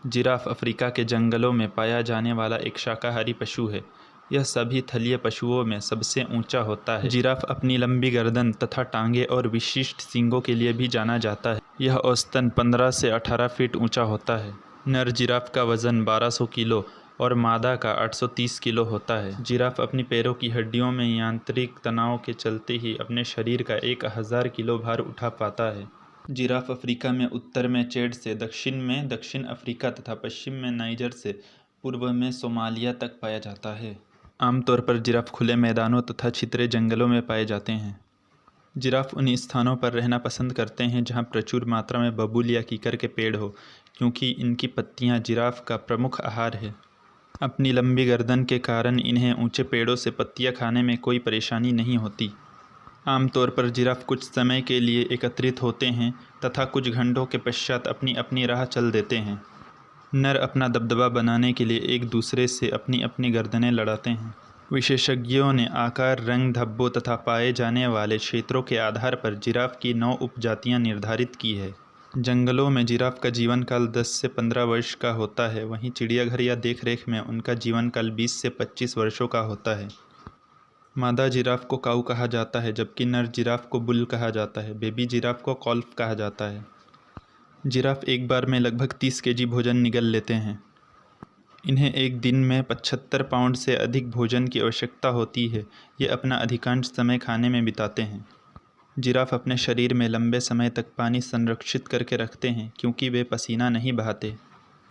Giraffe Africa के जंगलों में पाया जाने वाला एक शाकाहारी पशु है। यह सभी थलीय पशुओं में सबसे ऊंचा होता है। जिराफ अपनी लंबी गर्दन तथा टांगे और विशिष्ट सींगों के लिए भी जाना जाता है। यह औसतन 15 से 18 फीट ऊंचा होता है। नर जिराफ का वजन 1200 किलो और मादा का 830 किलो होता है। जिराफ अपनी पैरों की हड्डियों में यांत्रिक तनाव के चलते ही अपने शरीर का 1000 किलो भार उठा पाता है। जिराफ अफ्रीका में उत्तर में चैड से, दक्षिण में दक्षिण अफ्रीका तथा पश्चिम में नाइजर से पूर्व में सोमालिया तक पाया जाता है। आमतौर पर जिराफ खुले मैदानों तथा छितरे जंगलों में पाए जाते हैं। जिराफ उन स्थानों पर रहना पसंद करते हैं जहां प्रचुर मात्रा में बबूल या कीकर के पेड़ हो, क्योंकि इनकी पत्तियां जिराफ का प्रमुख आहार है। अपनी लंबी गर्दन के कारण इन्हें ऊंचे पेड़ों से पत्तियां खाने में कोई परेशानी नहीं होती। आमतौर पर जिराफ कुछ समय के लिए एकत्रित होते हैं तथा कुछ घंटों के पश्चात अपनी अपनी राह चल देते हैं। नर अपना दबदबा बनाने के लिए एक दूसरे से अपनी अपनी गर्दनें लड़ाते हैं। विशेषज्ञों ने आकार, रंग, धब्बों तथा पाए जाने वाले क्षेत्रों के आधार पर जिराफ की 9 उपजातियां निर्धारित की है। जंगलों में जिराफ का जीवन काल 10 से 15 वर्ष का होता है, वहीं चिड़ियाघर या देखरेख में उनका जीवन काल 20 से 25 वर्षों का होता है। मादा जिराफ को काऊ कहा जाता है, जबकि नर जिराफ को बुल कहा जाता है। बेबी जिराफ को कॉल्फ कहा जाता है। जिराफ एक बार में लगभग 30 केजी भोजन निगल लेते हैं। इन्हें एक दिन में 75 पाउंड से अधिक भोजन की आवश्यकता होती है। ये अपना अधिकांश समय खाने में बिताते हैं। जिराफ अपने शरीर में लंबे समय तक पानी संरक्षित करके रखते हैं, क्योंकि वे पसीना नहीं बहाते।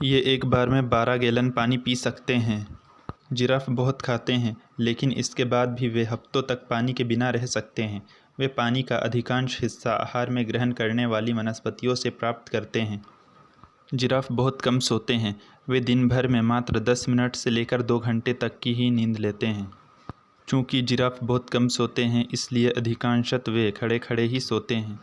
ये एक बार में 12 गैलन पानी पी सकते हैं। जिराफ बहुत खाते हैं, लेकिन इसके बाद भी वे हफ्तों तक पानी के बिना रह सकते हैं। वे पानी का अधिकांश हिस्सा आहार में ग्रहण करने वाली वनस्पतियों से प्राप्त करते हैं। जिराफ बहुत कम सोते हैं। वे दिन भर में मात्र 10 मिनट से लेकर 2 घंटे तक की ही नींद लेते हैं। चूँकि जिराफ बहुत कम सोते हैं, इसलिए अधिकांशतः वे खड़े खड़े ही सोते हैं।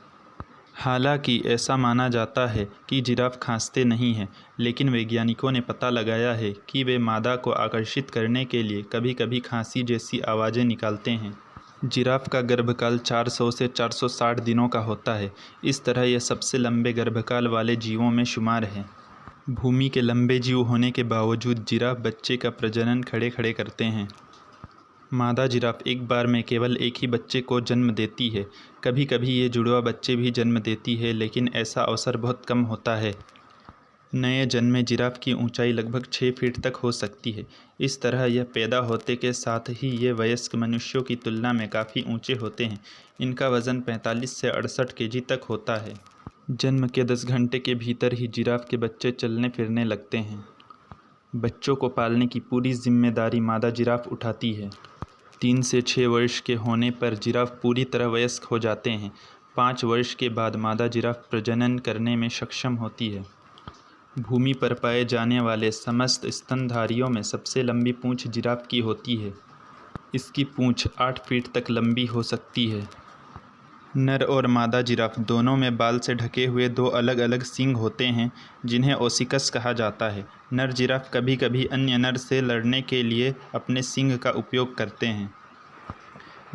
हालांकि ऐसा माना जाता है कि जिराफ खांसते नहीं हैं, लेकिन वैज्ञानिकों ने पता लगाया है कि वे मादा को आकर्षित करने के लिए कभी कभी खांसी जैसी आवाज़ें निकालते हैं। जिराफ का गर्भकाल 400 से 460 दिनों का होता है। इस तरह यह सबसे लंबे गर्भकाल वाले जीवों में शुमार है। भूमि के लंबे जीव होने के बावजूद जिराफ बच्चे का प्रजनन खड़े खड़े करते हैं। मादा जिराफ एक बार में केवल एक ही बच्चे को जन्म देती है। कभी कभी ये जुड़वा बच्चे भी जन्म देती है, लेकिन ऐसा अवसर बहुत कम होता है। नए जन्मे जिराफ की ऊंचाई लगभग 6 फीट तक हो सकती है। इस तरह यह पैदा होते के साथ ही ये वयस्क मनुष्यों की तुलना में काफ़ी ऊंचे होते हैं। इनका वज़न 45 से 68 केजी तक होता है। जन्म के 10 घंटे के भीतर ही जिराफ के बच्चे चलने फिरने लगते हैं। बच्चों को पालने की पूरी जिम्मेदारी मादा जिराफ उठाती है। 3 से 6 वर्ष के होने पर जिराफ पूरी तरह वयस्क हो जाते हैं। 5 वर्ष के बाद मादा जिराफ प्रजनन करने में सक्षम होती है। भूमि पर पाए जाने वाले समस्त स्तनधारियों में सबसे लंबी पूंछ जिराफ की होती है। इसकी पूंछ 8 फीट तक लंबी हो सकती है। नर और मादा जिराफ दोनों में बाल से ढके हुए 2 अलग अलग सींग होते हैं, जिन्हें ओसिकस कहा जाता है। नर जिराफ कभी कभी अन्य नर से लड़ने के लिए अपने सींग का उपयोग करते हैं।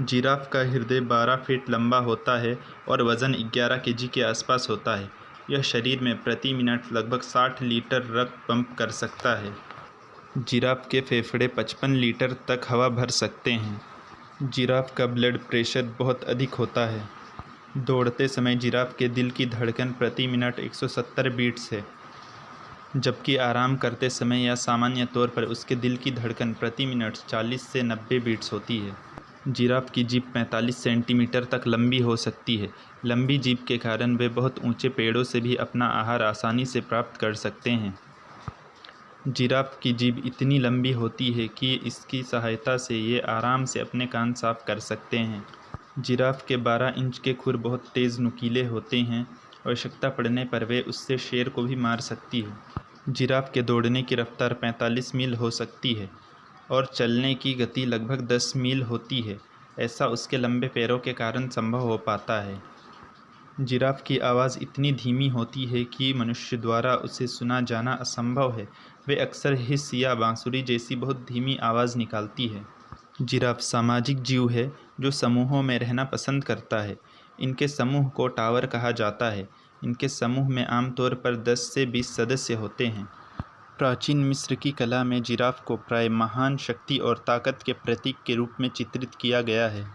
जिराफ का हृदय 12 फीट लंबा होता है और वज़न 11 केजी के आसपास होता है। यह शरीर में प्रति मिनट लगभग 60 लीटर रक्त पंप कर सकता है। जिराफ के फेफड़े 55 लीटर तक हवा भर सकते हैं। जिराफ का ब्लड प्रेशर बहुत अधिक होता है। दौड़ते समय जिराफ के दिल की धड़कन प्रति मिनट 170 बीट्स है, जबकि आराम करते समय या सामान्य तौर पर उसके दिल की धड़कन प्रति मिनट 40 से 90 बीट्स होती है। जिराफ की जीभ 45 सेंटीमीटर तक लंबी हो सकती है। लंबी जीभ के कारण वे बहुत ऊंचे पेड़ों से भी अपना आहार आसानी से प्राप्त कर सकते हैं। जिराफ की जीभ इतनी लंबी होती है कि इसकी सहायता से ये आराम से अपने कान साफ कर सकते हैं। जिराफ के 12 इंच के खुर बहुत तेज़ नुकीले होते हैं। आवश्यकता पड़ने पर वे उससे शेर को भी मार सकती है। जिराफ के दौड़ने की रफ्तार 45 मील हो सकती है और चलने की गति लगभग 10 मील होती है। ऐसा उसके लंबे पैरों के कारण संभव हो पाता है। जिराफ की आवाज़ इतनी धीमी होती है कि मनुष्य द्वारा उसे सुना जाना असंभव है। वे अक्सर हिस या बांसुरी जैसी बहुत धीमी आवाज़ निकालती है। जिराफ सामाजिक जीव है जो समूहों में रहना पसंद करता है। इनके समूह को टावर कहा जाता है। इनके समूह में आमतौर पर 10 से 20 सदस्य होते हैं। प्राचीन मिस्र की कला में जिराफ को प्राय महान शक्ति और ताकत के प्रतीक के रूप में चित्रित किया गया है।